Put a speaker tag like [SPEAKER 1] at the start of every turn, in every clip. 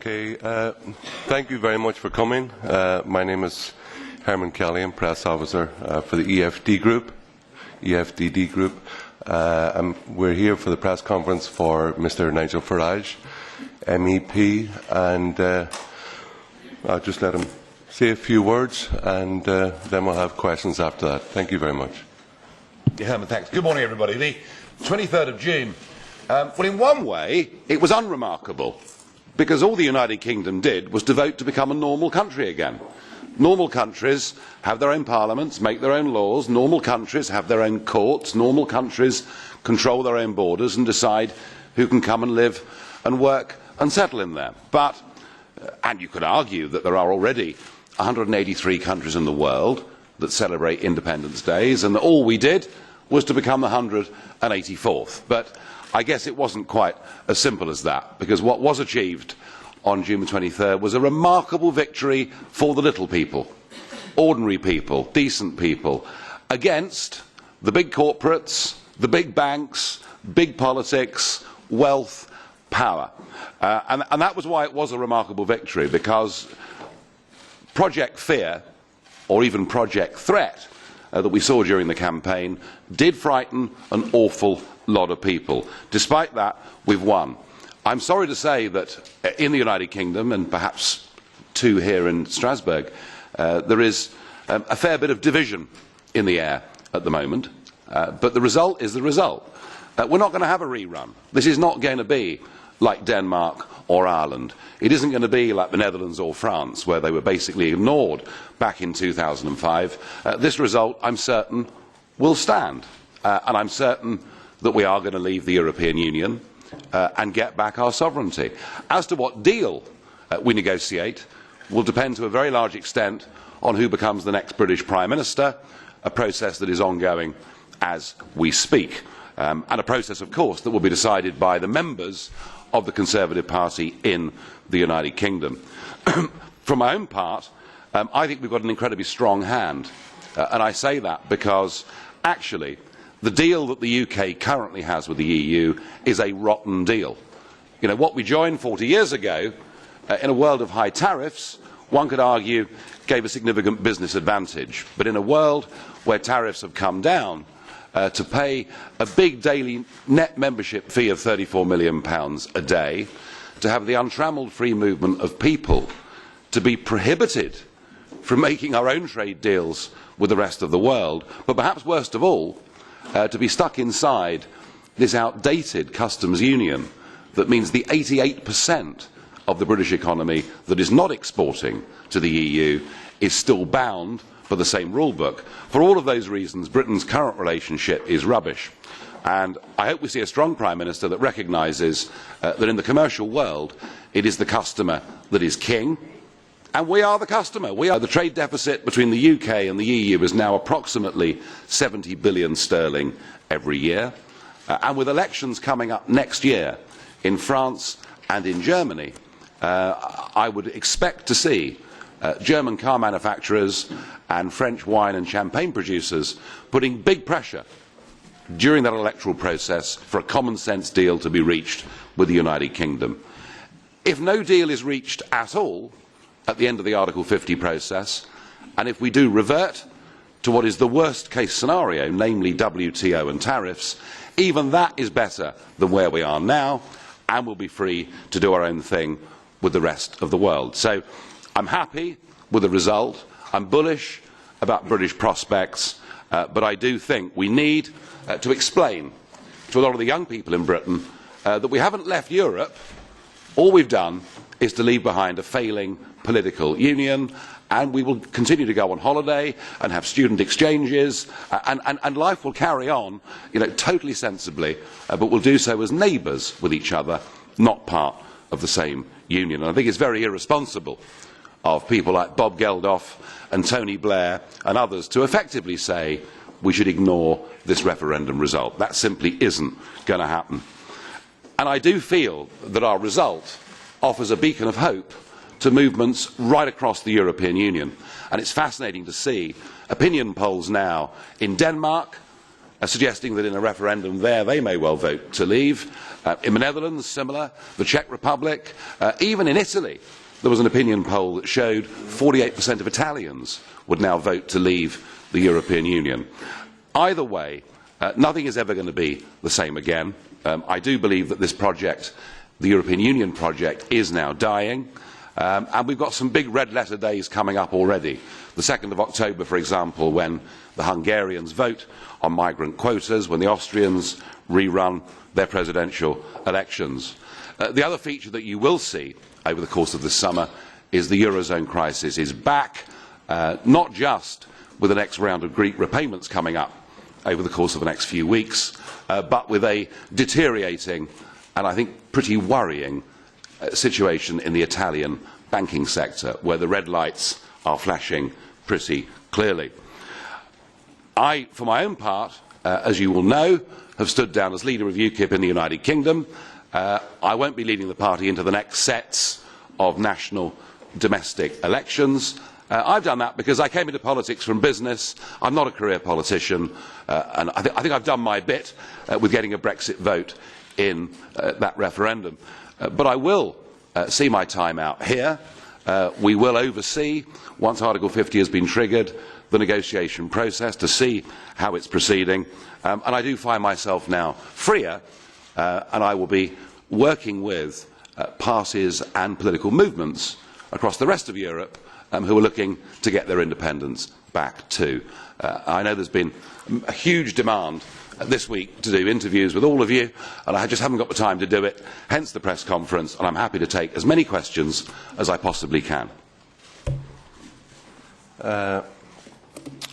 [SPEAKER 1] Okay, thank you very much for coming. My name is Herman Kelly. I'm press officer for the EFDD group. We're here for the press conference for Mr. Nigel Farage, MEP, and I'll just let him say a few words, and then we'll have questions after that. Thank you very much.
[SPEAKER 2] Yeah, Herman, thanks. Good morning, everybody. The 23rd of June. Well, in one way, it was unremarkable, because all the United Kingdom did was to vote to become a normal country again. Normal countries have their own parliaments, make their own laws. Normal countries have their own courts. Normal countries control their own borders and decide who can come and live and work and settle in there. But, and you could argue that there are already 183 countries in the world that celebrate Independence Days, and that all we did was to become the 184th. But I guess it wasn't quite as simple as that, because what was achieved on June the 23rd was a remarkable victory for the little people, ordinary people, decent people, against the big corporates, the big banks, big politics, wealth, power. And that was why it was a remarkable victory, because Project Fear, or even Project Threat, that we saw during the campaign, did frighten an awful lot of people. Despite that, we've won. I'm sorry to say that in the United Kingdom, and perhaps too here in Strasbourg, there is a fair bit of division in the air at the moment, but the result is the result. We're not going to have a rerun. This is not going to be like Denmark or Ireland. It isn't going to be like the Netherlands or France, where they were basically ignored back in 2005. This result, I'm certain, will stand, and I'm certain that we are going to leave the European Union and get back our sovereignty. As to what deal we negotiate will depend to a very large extent on who becomes the next British Prime Minister, a process that is ongoing as we speak, and a process, of course, that will be decided by the members of the Conservative Party in the United Kingdom. For my own part, I think we've got an incredibly strong hand, and I say that because actually the deal that the UK currently has with the EU is a rotten deal. You know, what we joined 40 years ago, in a world of high tariffs, one could argue gave a significant business advantage. But in a world where tariffs have come down, to pay a big daily net membership fee of £34 million a day, to have the untrammelled free movement of people, to be prohibited from making our own trade deals with the rest of the world, but perhaps worst of all, to be stuck inside this outdated customs union that means the 88% of the British economy that is not exporting to the EU is still bound by the same rule book. For all of those reasons, Britain's current relationship is rubbish. And I hope we see a strong Prime Minister that recognises that in the commercial world it is the customer that is king. And we are the customer. We are the trade deficit between the UK and the EU is now approximately 70 billion sterling every year. And with elections coming up next year in France and in Germany, I would expect to see German car manufacturers and French wine and champagne producers putting big pressure during that electoral process for a common sense deal to be reached with the United Kingdom. If no deal is reached at all at the end of the Article 50 process, and if we do revert to what is the worst case scenario, namely WTO and tariffs, even that is better than where we are now, and we'll be free to do our own thing with the rest of the world. So I'm happy with the result. I'm bullish about British prospects, but I do think we need to explain to a lot of the young people in Britain that we haven't left Europe. All we've done is to leave behind a failing political union, and we will continue to go on holiday and have student exchanges, and life will carry on, you know, totally sensibly, but we'll do so as neighbours with each other, not part of the same union. And I think it's very irresponsible of people like Bob Geldof and Tony Blair and others to effectively say we should ignore this referendum result. That simply isn't going to happen. And I do feel that our result offers a beacon of hope to movements right across the European Union. And it's fascinating to see opinion polls now in Denmark, suggesting that in a referendum there they may well vote to leave. In the Netherlands, similar. The Czech Republic. Even in Italy, there was an opinion poll that showed 48% of Italians would now vote to leave the European Union. Either way, nothing is ever going to be the same again. I do believe that this project, the European Union project, is now dying. And we've got some big red letter days coming up already. The 2nd of October, for example, when the Hungarians vote on migrant quotas, when the Austrians rerun their presidential elections. The other feature that you will see over the course of this summer is the Eurozone crisis is back, not just with the next round of Greek repayments coming up over the course of the next few weeks, but with a deteriorating and I think pretty worrying situation in the Italian banking sector, where the red lights are flashing pretty clearly. I, for my own part, as you will know, have stood down as leader of UKIP in the United Kingdom. I won't be leading the party into the next sets of national domestic elections. I've done that because I came into politics from business. I'm not a career politician, and I think I've done my bit with getting a Brexit vote in that referendum. But I will see my time out here. We will oversee, once Article 50 has been triggered, the negotiation process to see how it's proceeding. And I do find myself now freer, and I will be working with parties and political movements across the rest of Europe who are looking to get their independence back too. I know there's been a huge demand this week to do interviews with all of you, and I just haven't got the time to do it, hence the press conference, and I'm happy to take as many questions as I possibly can.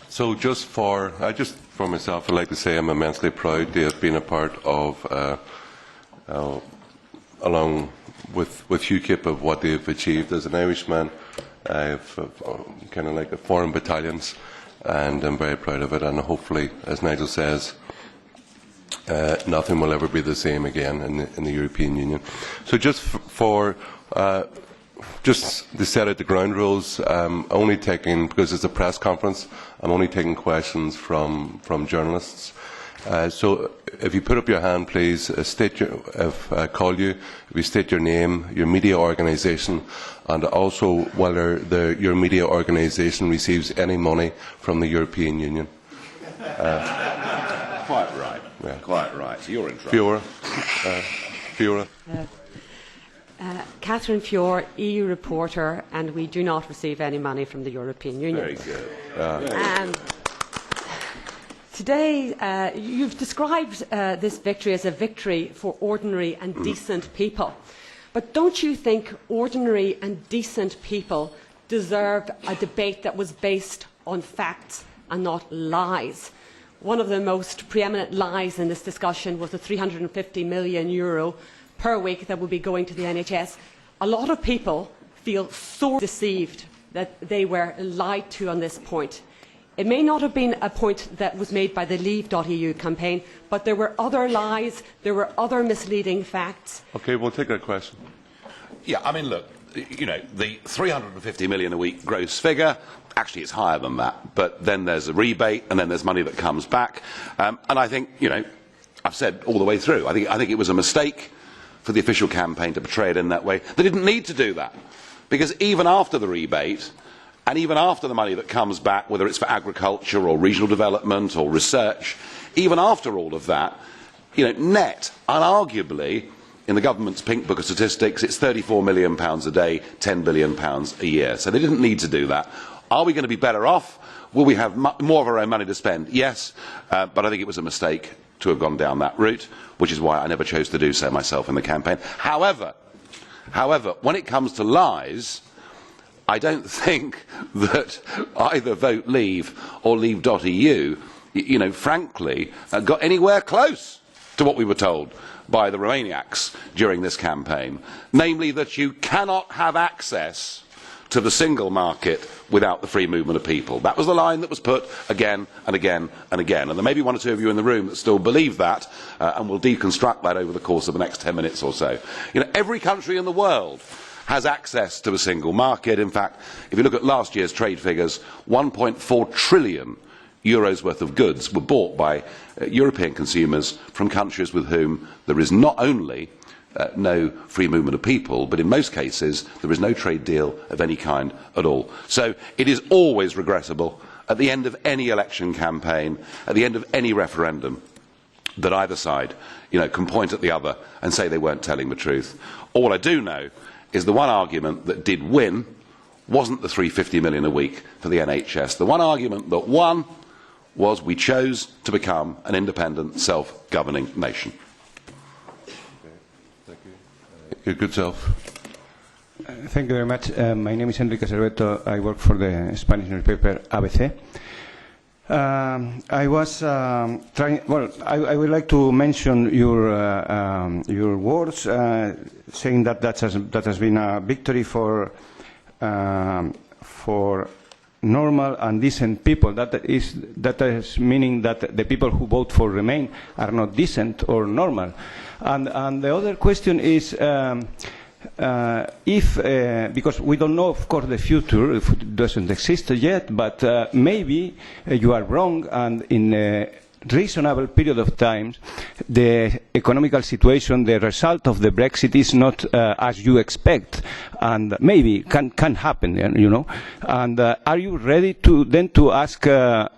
[SPEAKER 1] So just for myself, I'd like to say I'm immensely proud to have been a part of, along with UKIP, of what they've achieved. As an Irishman, I've kind of like the foreign battalions, and I'm very proud of it, and hopefully, as Nigel says, nothing will ever be the same again in the European Union. So just just to set out the ground rules, only taking, because it's a press conference, I'm only taking questions from journalists. So if you put up your hand, please, if I call you, if you state your name, your media organisation, and also whether your media organisation receives any money from the European Union.
[SPEAKER 2] Quite right.
[SPEAKER 1] Yeah.
[SPEAKER 2] Quite right. So you're in trouble.
[SPEAKER 3] Fiora. Catherine Fiore, EU reporter, and we do not receive any money from the European Union.
[SPEAKER 2] Very good.
[SPEAKER 3] Today, you've described this victory as a victory for ordinary and decent people. But don't you think ordinary and decent people deserve a debate that was based on facts and not lies? One of the most preeminent lies in this discussion was the €350 million per week that will be going to the NHS. A lot of people feel so deceived that they were lied to on this point. It may not have been a point that was made by the Leave.eu campaign, but there were other lies, there were other misleading facts.
[SPEAKER 1] Okay, we'll take that question.
[SPEAKER 2] Yeah, I mean, look, you know, the 350 million a week gross figure, actually it's higher than that, but then there's a rebate and then there's money that comes back. And I think, you know, I've said all the way through, I think it was a mistake for the official campaign to portray it in that way. They didn't need to do that, because even after the rebate, and even after the money that comes back, whether it's for agriculture or regional development or research, even after all of that, you know, net, unarguably, in the government's pink book of statistics, it's £34 million a day, £10 billion a year. So they didn't need to do that. Are we going to be better off? Will we have more of our own money to spend? Yes, but I think it was a mistake to have gone down that route, which is why I never chose to do so myself in the campaign. However, when it comes to lies, I don't think that either Vote Leave or Leave.eu, you know, frankly, got anywhere close to what we were told by the Romaniacs during this campaign, namely that you cannot have access to the single market without the free movement of people. That was the line that was put again and again and again. And there may be one or two of you in the room that still believe that, and we'll deconstruct that over the course of the next 10 minutes or so. You know, every country in the world has access to a single market. In fact, if you look at last year's trade figures, €1.4 trillion euros worth of goods were bought by European consumers from countries with whom there is not only no free movement of people, but in most cases there is no trade deal of any kind at all. So it is always regrettable at the end of any election campaign, at the end of any referendum, that either side can point at the other and say they weren't telling the truth. All I do know is the one argument that did win wasn't the £350 million a week for the NHS. The one argument that won was we chose to become an independent, self-governing nation.
[SPEAKER 1] Your good self.
[SPEAKER 4] Thank you very much. My name is Enrique Cerveto. I work for the Spanish newspaper ABC. I was trying. Well, I would like to mention your words, saying that that has been a victory for normal and decent people. That is meaning that the people who vote for Remain are not decent or normal. And the other question is, because we don't know, of course, the future, if it doesn't exist yet, but maybe you are wrong, and in a reasonable period of time, the economical situation, the result of the Brexit is not as you expect, and maybe can happen, you know. And are you ready to ask to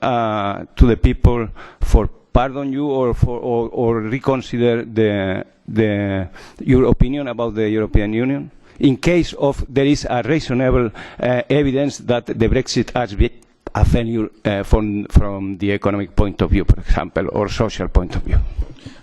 [SPEAKER 4] the people for pardon you or reconsider your opinion about the European Union in case of there is a reasonable evidence that the Brexit has been a failure from the economic point of view, for example, or social point of view?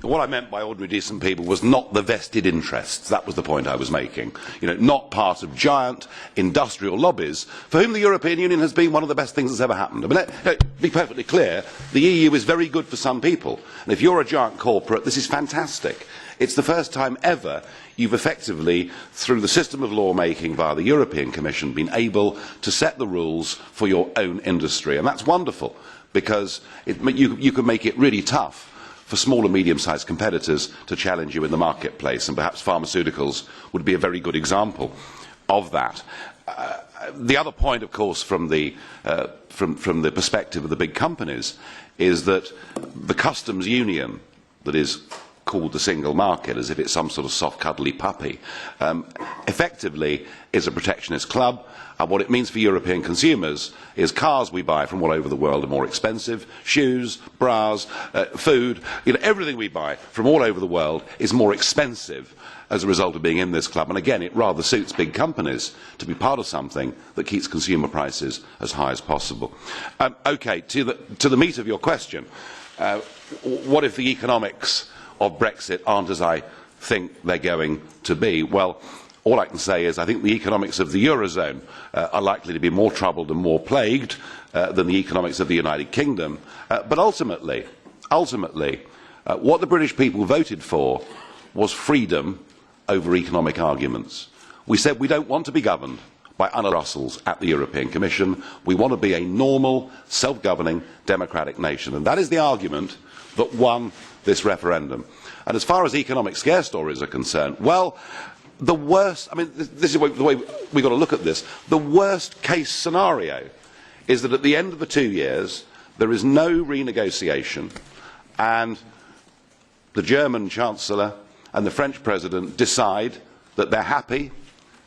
[SPEAKER 2] What I meant by ordinary decent people was not the vested interests. That was the point I was making. Not part of giant industrial lobbies for whom the European Union has been one of the best things that's ever happened. I mean, let's be perfectly clear, the EU is very good for some people. And if you're a giant corporate, this is fantastic. It's the first time ever you've effectively, through the system of lawmaking via the European Commission, been able to set the rules for your own industry. And that's wonderful, because you can make it really tough for small and medium-sized competitors to challenge you in the marketplace, and perhaps pharmaceuticals would be a very good example of that. The other point, of course, from the perspective of the big companies, is that the customs union that is called the single market, as if it's some sort of soft, cuddly puppy, effectively is a protectionist club. And what it means for European consumers is cars we buy from all over the world are more expensive, shoes, bras, food, everything we buy from all over the world is more expensive as a result of being in this club. And again, it rather suits big companies to be part of something that keeps consumer prices as high as possible. Okay, to the meat of your question, what if the economics of Brexit aren't as I think they're going to be? Well, all I can say is I think the economics of the Eurozone are likely to be more troubled and more plagued than the economics of the United Kingdom. But ultimately, what the British people voted for was freedom over economic arguments. We said we don't want to be governed by Anna Russells at the European Commission. We want to be a normal, self-governing, democratic nation. And that is the argument that won this referendum. And as far as economic scare stories are concerned, well, the worst, I mean, this is the way we've got to look at this, the worst case scenario is that at the end of the 2 years, there is no renegotiation, and the German Chancellor and the French President decide that they're happy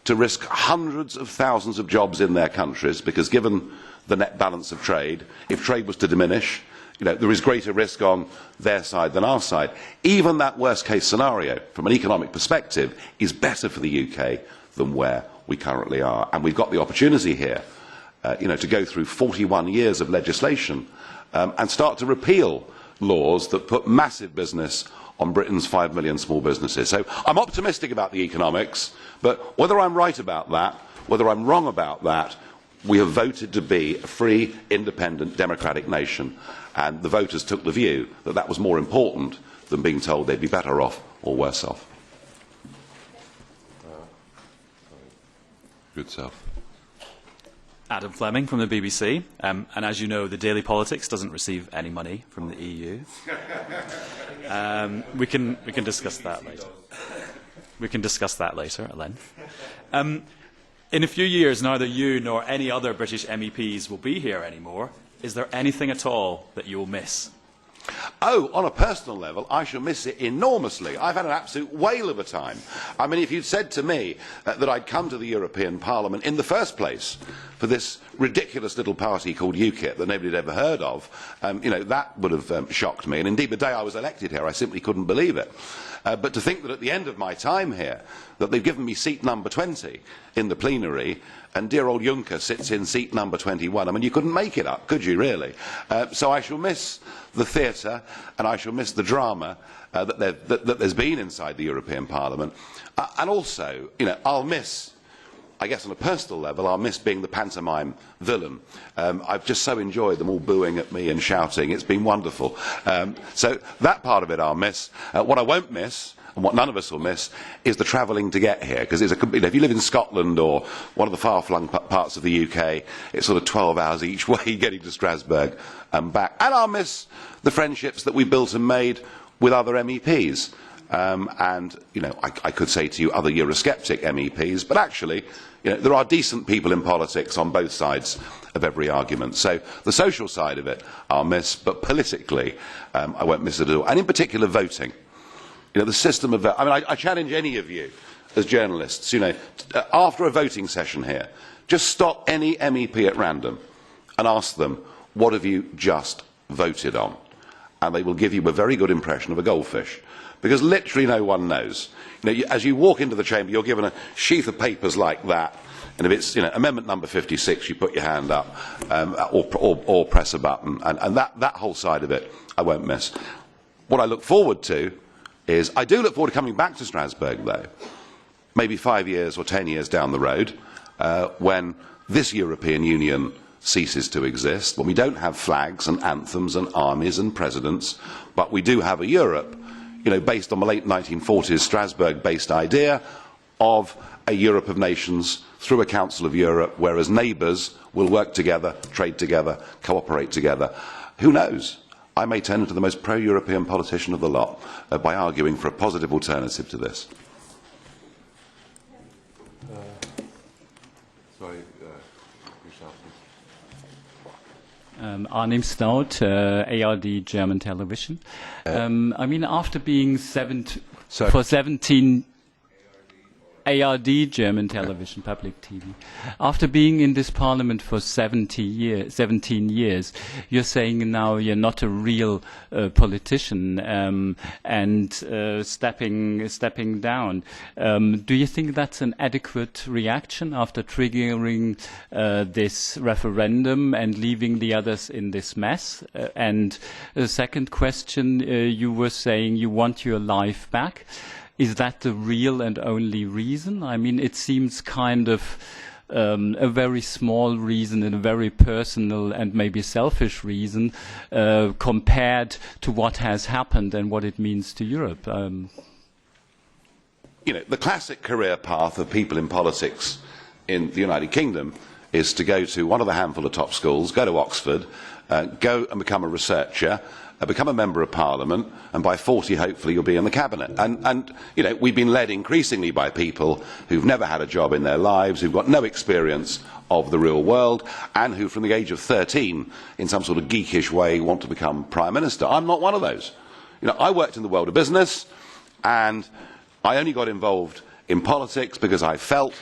[SPEAKER 2] to risk hundreds of thousands of jobs in their countries, because given the net balance of trade, if trade was to diminish, there is greater risk on their side than our side. Even that worst case scenario, from an economic perspective, is better for the UK than where we currently are. And we've got the opportunity here, to go through 41 years of legislation and start to repeal laws that put massive business on Britain's 5 million small businesses. So I'm optimistic about the economics, but whether I'm right about that, whether I'm wrong about that, we have voted to be a free, independent, democratic nation, and the voters took the view that that was more important than being told they'd be better off or worse off.
[SPEAKER 1] Good self.
[SPEAKER 5] Adam Fleming from the BBC, and as you know, the Daily Politics doesn't receive any money from the EU. We can discuss that later. We can discuss that later at length. In a few years, neither you nor any other British MEPs will be here anymore. Is there anything at all that you will miss?
[SPEAKER 2] Oh, on a personal level, I shall miss it enormously. I've had an absolute whale of a time. I mean, if you'd said to me that I'd come to the European Parliament in the first place for this ridiculous little party called UKIP that nobody had ever heard of, that would have shocked me. And indeed, the day I was elected here, I simply couldn't believe it. But to think that at the end of my time here, that they've given me seat number 20 in the plenary, and dear old Juncker sits in seat number 21. I mean, you couldn't make it up, could you, really? So I shall miss the theatre, and I shall miss the drama that there's been inside the European Parliament. And also, I'll miss, I guess on a personal level, I'll miss being the pantomime villain. I've just so enjoyed them all booing at me and shouting. It's been wonderful. So that part of it I'll miss. What I won't miss, and what none of us will miss, is the travelling to get here. Because if you live in Scotland or one of the far-flung parts of the UK, it's sort of 12 hours each way getting to Strasbourg and back. And I'll miss the friendships that we built and made with other MEPs. I could say to you other Eurosceptic MEPs, but actually, there are decent people in politics on both sides of every argument. So the social side of it I'll miss, but politically I won't miss it at all. And in particular, voting. The system of I challenge any of you as journalists, after a voting session here, just stop any MEP at random and ask them, what have you just voted on? And they will give you a very good impression of a goldfish. Because literally no one knows. As you walk into the chamber, you're given a sheath of papers like that, and if it's amendment number 56, you put your hand up or press a button, and that whole side of it I won't miss. What I look forward to is, I do look forward to coming back to Strasbourg, though, maybe 5 years or 10 years down the road, when this European Union ceases to exist, when we don't have flags and anthems and armies and presidents, but we do have a Europe, based on the late 1940s Strasbourg-based idea of a Europe of nations through a Council of Europe, whereas neighbours will work together, trade together, cooperate together. Who knows? I may turn into the most pro-European politician of the lot by arguing for a positive alternative to this.
[SPEAKER 6] Arnim Snout, ARD German Television. After being for 17 ARD German Television, public TV. After being in this parliament for 17 years, you're saying now you're not a real politician and stepping down. Do you think that's an adequate reaction after triggering this referendum and leaving the others in this mess? And the second question, you were saying you want your life back. Is that the real and only reason? I mean, it seems kind of a very small reason and a very personal and maybe selfish reason compared to what has happened and what it means to Europe.
[SPEAKER 2] The classic career path of people in politics in the United Kingdom is to go to one of the handful of top schools, go to Oxford, go and become a researcher, become a member of Parliament, and by 40, hopefully, you'll be in the cabinet. And we've been led increasingly by people who've never had a job in their lives, who've got no experience of the real world, and who, from the age of 13, in some sort of geekish way, want to become Prime Minister. I'm not one of those. I worked in the world of business, and I only got involved in politics because I felt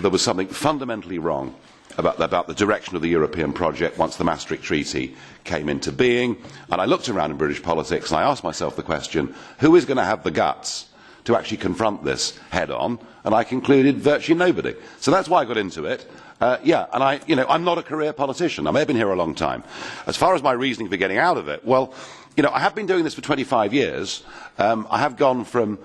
[SPEAKER 2] there was something fundamentally wrong about the direction of the European project once the Maastricht Treaty came into being. And I looked around in British politics and I asked myself the question, who is going to have the guts to actually confront this head on? And I concluded virtually nobody. So that's why I got into it. I'm not a career politician. I may have been here a long time. As far as my reasoning for getting out of it, well, I have been doing this for 25 years. I have gone from,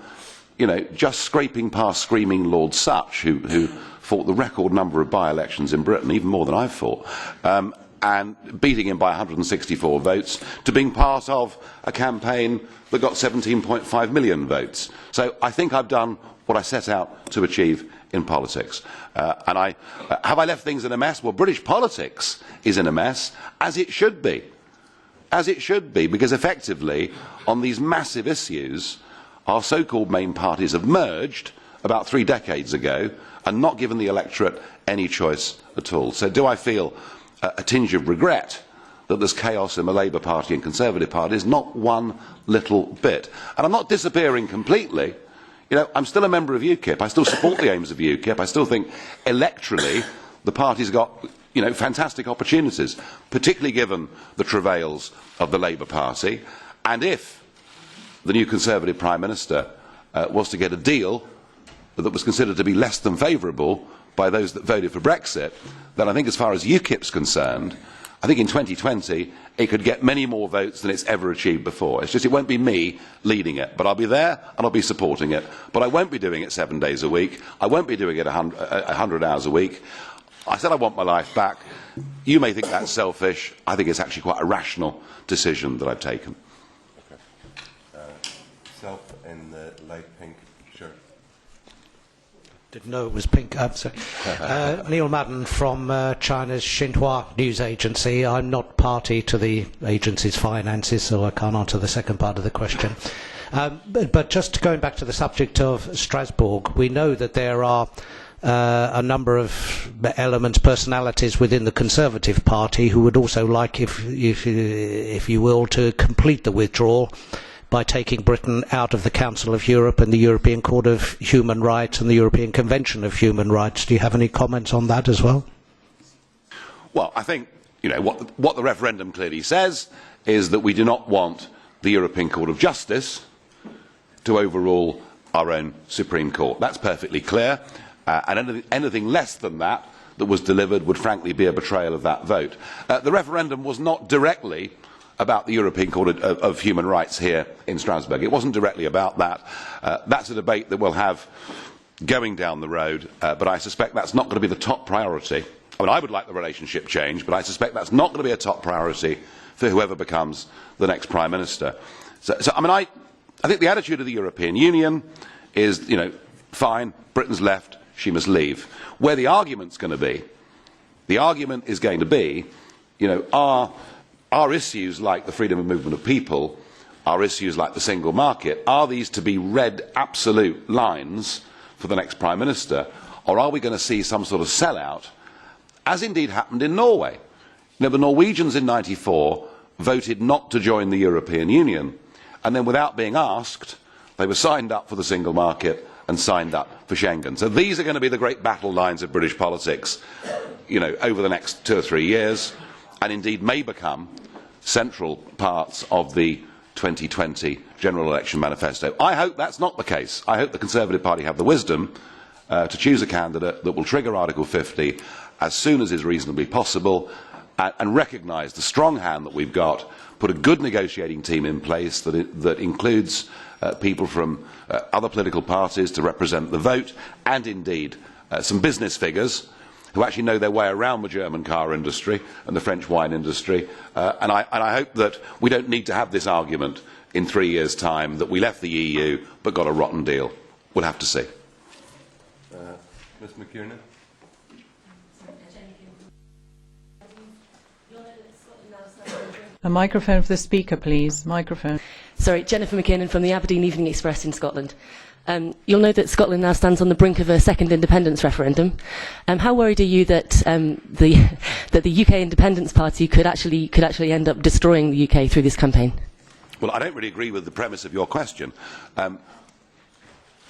[SPEAKER 2] just scraping past screaming Lord Such, who fought the record number of by-elections in Britain, even more than I've fought, and beating him by 164 votes, to being part of a campaign that got 17.5 million votes. So I think I've done what I set out to achieve in politics. Have I left things in a mess? Well, British politics is in a mess, as it should be. As it should be, because effectively, on these massive issues, our so-called main parties have merged about 3 decades ago and not given the electorate any choice at all. So do I feel a tinge of regret that there's chaos in the Labour Party and Conservative parties, not one little bit. And I'm not disappearing completely. You know, I'm still a member of UKIP. I still support the aims of UKIP. I still think electorally the party's got, you know, fantastic opportunities, particularly given the travails of the Labour Party. And if the new Conservative Prime Minister was to get a deal that was considered to be less than favourable by those that voted for Brexit, then I think as far as UKIP's concerned, I think in 2020 it could get many more votes than it's ever achieved before. It's just it won't be me leading it, but I'll be there and I'll be supporting it. But I won't be doing it 7 days a week. I won't be doing it 100 hours a week. I said I want my life back. You may think that's selfish. I think it's actually quite a rational decision that I've taken.
[SPEAKER 1] Okay. Self in the light pink shirt.
[SPEAKER 7] Didn't know it was pink. Sorry. Neil Madden from China's Xinhua news agency. I'm not party to the agency's finances, so I can't answer the second part of the question. But just going back to the subject of Strasbourg, we know that there are a number of elements, personalities within the Conservative Party who would also like, if you will, to complete the withdrawal by taking Britain out of the Council of Europe and the European Court of Human Rights and the European Convention of Human Rights. Do you have any comments on that as well?
[SPEAKER 2] Well, I think, you know, what the referendum clearly says is that we do not want the European Court of Justice to overrule our own Supreme Court. That's perfectly clear, and anything less than that was delivered would frankly be a betrayal of that vote. The referendum was not directly about the European Court of Human Rights here in Strasbourg. It wasn't directly about that. That's a debate that we'll have going down the road, but I suspect that's not going to be the top priority. I mean, I would like the relationship changed, but I suspect that's not going to be a top priority for whoever becomes the next Prime Minister. So I mean, I think the attitude of the European Union is, you know, fine, Britain's left, she must leave. Where the argument's going to be, the argument is going to be, you know, are issues like the freedom of movement of people, are issues like the single market, are these to be red absolute lines for the next Prime Minister, or are we going to see some sort of sellout, as indeed happened in Norway? You know, the Norwegians in '94 voted not to join the European Union, and then without being asked, they were signed up for the single market and signed up for Schengen. So these are going to be the great battle lines of British politics, you know, over the next 2 or 3 years, and indeed may become central parts of the 2020 general election manifesto. I hope that's not the case. I hope the Conservative Party have the wisdom to choose a candidate that will trigger Article 50 as soon as is reasonably possible and recognise the strong hand that we've got, put a good negotiating team in place that includes people from other political parties to represent the vote, and indeed some business figures who actually know their way around the German car industry and the French wine industry. And I hope that we don't need to have this argument in 3 years' time that we left the EU but got a rotten deal. We'll have to see.
[SPEAKER 1] Ms McKiernan.
[SPEAKER 8] A microphone for the speaker, please. Microphone.
[SPEAKER 9] Sorry, Jennifer McKinnon from the Aberdeen Evening Express in Scotland. You'll know that Scotland now stands on the brink of a second independence referendum. How worried are you that the UK Independence Party could actually end up destroying the UK through this campaign?
[SPEAKER 2] Well, I don't really agree with the premise of your question.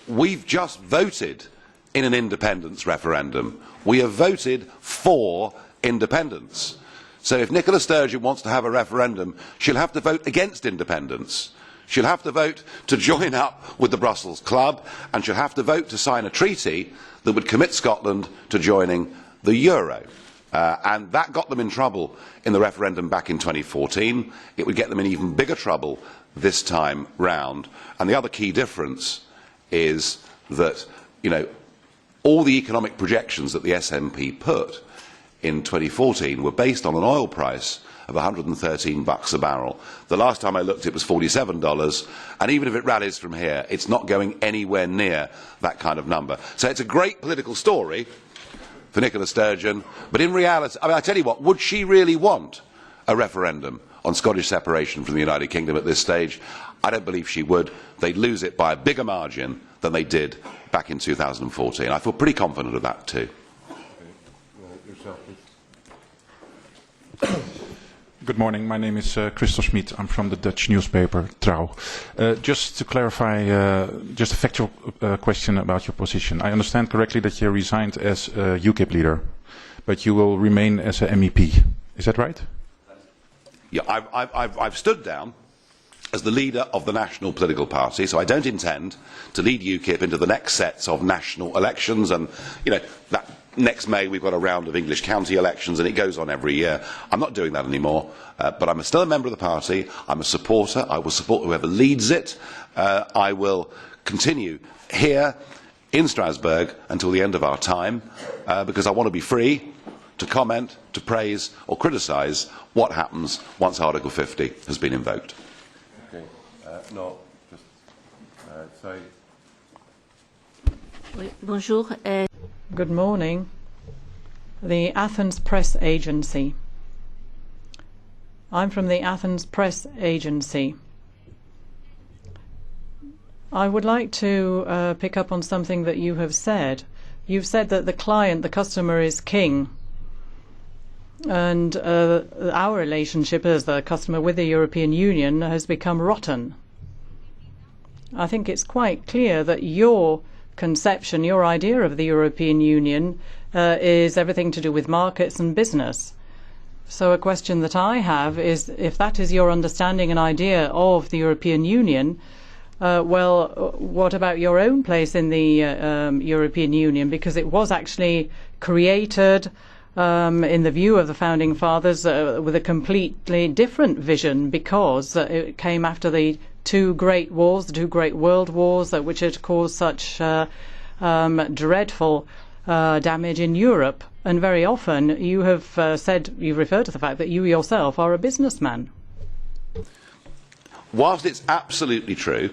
[SPEAKER 2] We've just voted in an independence referendum. We have voted for independence. So if Nicola Sturgeon wants to have a referendum, she'll have to vote against independence. She'll have to vote to join up with the Brussels Club, and she'll have to vote to sign a treaty that would commit Scotland to joining the euro. And that got them in trouble in the referendum back in 2014. It would get them in even bigger trouble this time round. And the other key difference is that, you know, all the economic projections that the SNP put in 2014 were based on an oil price of $113 a barrel. The last time I looked it was $47, and even if it rallies from here, it's not going anywhere near that kind of number. So it's a great political story for Nicola Sturgeon, but in reality, I mean, I tell you what, would she really want a referendum on Scottish separation from the United Kingdom at this stage? I don't believe she would. They'd lose it by a bigger margin than they did back in 2014. I feel pretty confident of that too.
[SPEAKER 10] Good morning. My name is Christel Schmid. I'm from the Dutch newspaper Trouw. Just to clarify, just a factual question about your position. I understand correctly that you resigned as a UKIP leader, but you will remain as a MEP. Is that right?
[SPEAKER 2] Yeah, I've stood down as the leader of the national political party, so I don't intend to lead UKIP into the next sets of national elections. And, you know, that next May we've got a round of English county elections and it goes on every year. I'm not doing that anymore, but I'm still a member of the party. I'm a supporter. I will support whoever leads it. I will continue here in Strasbourg until the end of our time, because I want to be free to comment, to praise or criticise what happens once Article 50 has been invoked.
[SPEAKER 1] Okay. No, just sorry.
[SPEAKER 11] Bonjour.
[SPEAKER 8] Good morning. The Athens Press Agency. I'm from the Athens Press Agency. I would like to pick up on something that you have said. You've said that the client, the customer, is king. And our relationship as the customer with the European Union has become rotten. I think it's quite clear that your conception, your idea of the European Union is everything to do with markets and business. So a question that I have is, if that is your understanding and idea of the European Union, well, what about your own place in the European Union? Because it was actually created in the view of the Founding Fathers with a completely different vision, because it came after the two great wars, the two great world wars, which had caused such dreadful damage in Europe. And very often you have said, you referred to the fact that you yourself are a businessman.
[SPEAKER 2] Whilst it's absolutely true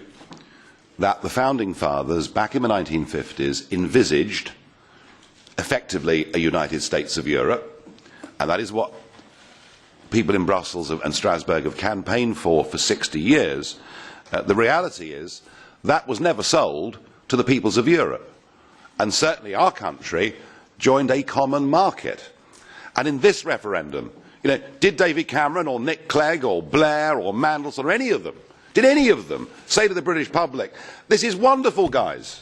[SPEAKER 2] that the Founding Fathers back in the 1950s envisaged effectively a United States of Europe, and that is what people in Brussels and Strasbourg have campaigned for 60 years, the reality is that was never sold to the peoples of Europe. And certainly our country joined a common market. And in this referendum, you know, did David Cameron or Nick Clegg or Blair or Mandelson or any of them, did any of them say to the British public, this is wonderful, guys,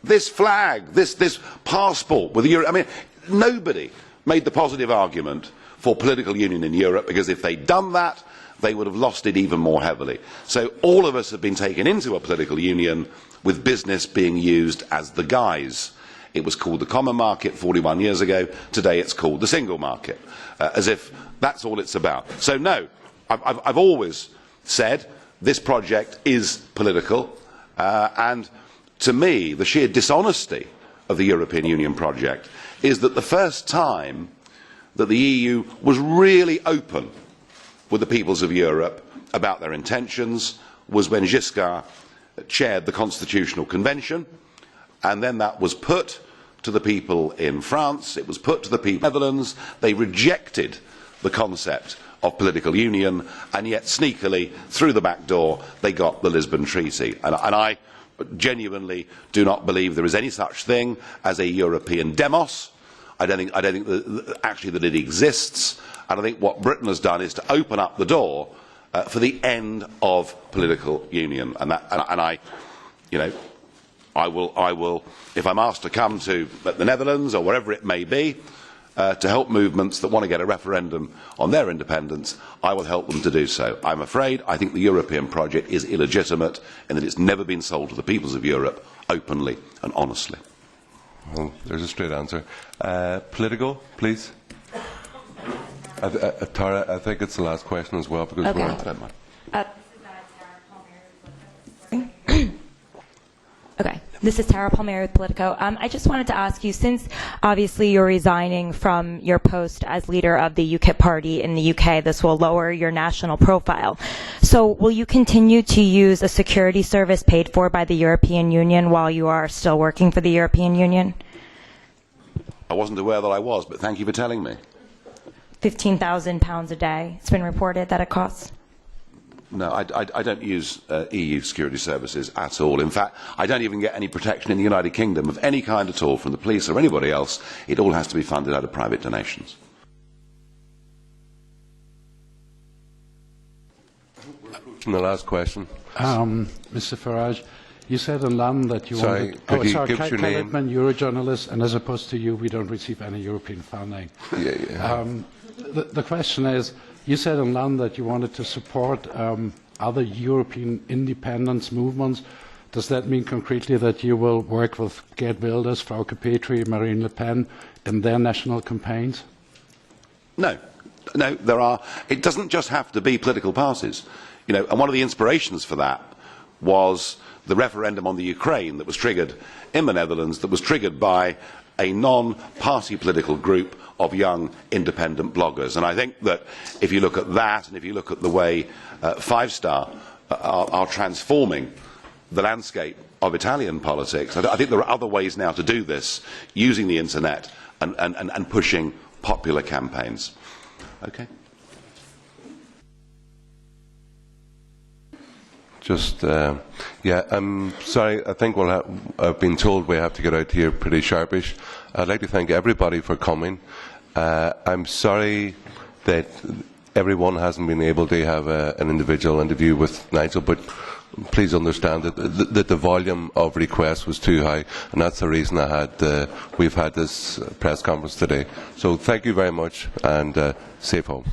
[SPEAKER 2] this flag, this passport with the Euro? I mean, nobody made the positive argument for political union in Europe, because if they'd done that, they would have lost it even more heavily. So all of us have been taken into a political union with business being used as the guise. It was called the common market 41 years ago. Today it's called the single market, as if that's all it's about. So no, I've always said this project is political, and to me the sheer dishonesty of the European Union project is that the first time that the EU was really open with the peoples of Europe about their intentions was when Giscard chaired the Constitutional Convention, and then that was put to the people in France, it was put to the people in the Netherlands. They rejected the concept of political union, and yet sneakily, through the back door, they got the Lisbon Treaty. And I genuinely do not believe there is any such thing as a European demos. I don't think actually that it exists. And I think what Britain has done is to open up the door for the end of political union. And I, you know, I will, if I'm asked to come to the Netherlands or wherever it may be, to help movements that want to get a referendum on their independence, I will help them to do so. I'm afraid I think the European project is illegitimate in that it's never been sold to the peoples of Europe openly and honestly.
[SPEAKER 1] Well, there's a straight answer. Political, please. Tara, I think it's the last question as well, because we're on time.
[SPEAKER 12] Okay, this is Tara Palmieri with Politico. I just wanted to ask you, since obviously you're resigning from your post as leader of the UKIP party in the UK, this will lower your national profile. So will you continue to use a security service paid for by the European Union while you are still working for the European Union?
[SPEAKER 2] I wasn't aware that I was, but thank you for telling me.
[SPEAKER 12] £15,000 a day, it's been reported that it costs.
[SPEAKER 2] No, I don't use EU security services at all. In fact, I don't even get any protection in the United Kingdom of any kind at all from the police or anybody else. It all has to be funded out of private donations.
[SPEAKER 1] from the last question.
[SPEAKER 11] Mr. Farage, you said in London that you
[SPEAKER 1] sorry,
[SPEAKER 11] wanted...
[SPEAKER 1] could you give us your name?
[SPEAKER 11] Littman, Eurojournalist, and as opposed to you, we don't receive any European funding. The question is, you said in London that you wanted to support other European independence movements. Does that mean concretely that you will work with Geert Wilders, Frauke Petry, Marine Le Pen in their national campaigns?
[SPEAKER 2] No. No, there are. It doesn't just have to be political parties. You know, and one of the inspirations for that was the referendum on the Ukraine that was triggered in the Netherlands, that was triggered by a non-party political group of young independent bloggers. And I think that if you look at that, and if you look at the way Five Star are transforming the landscape of Italian politics, I think there are other ways now to do this, using the internet and pushing popular campaigns. Okay.
[SPEAKER 1] Just, yeah, I'm sorry, I think I've been told we have to get out here pretty sharpish. I'd like to thank everybody for coming. I'm sorry that everyone hasn't been able to have an individual interview with Nigel, but please understand that the volume of requests was too high, and that's the reason we've had this press conference today. So thank you very much, and safe home.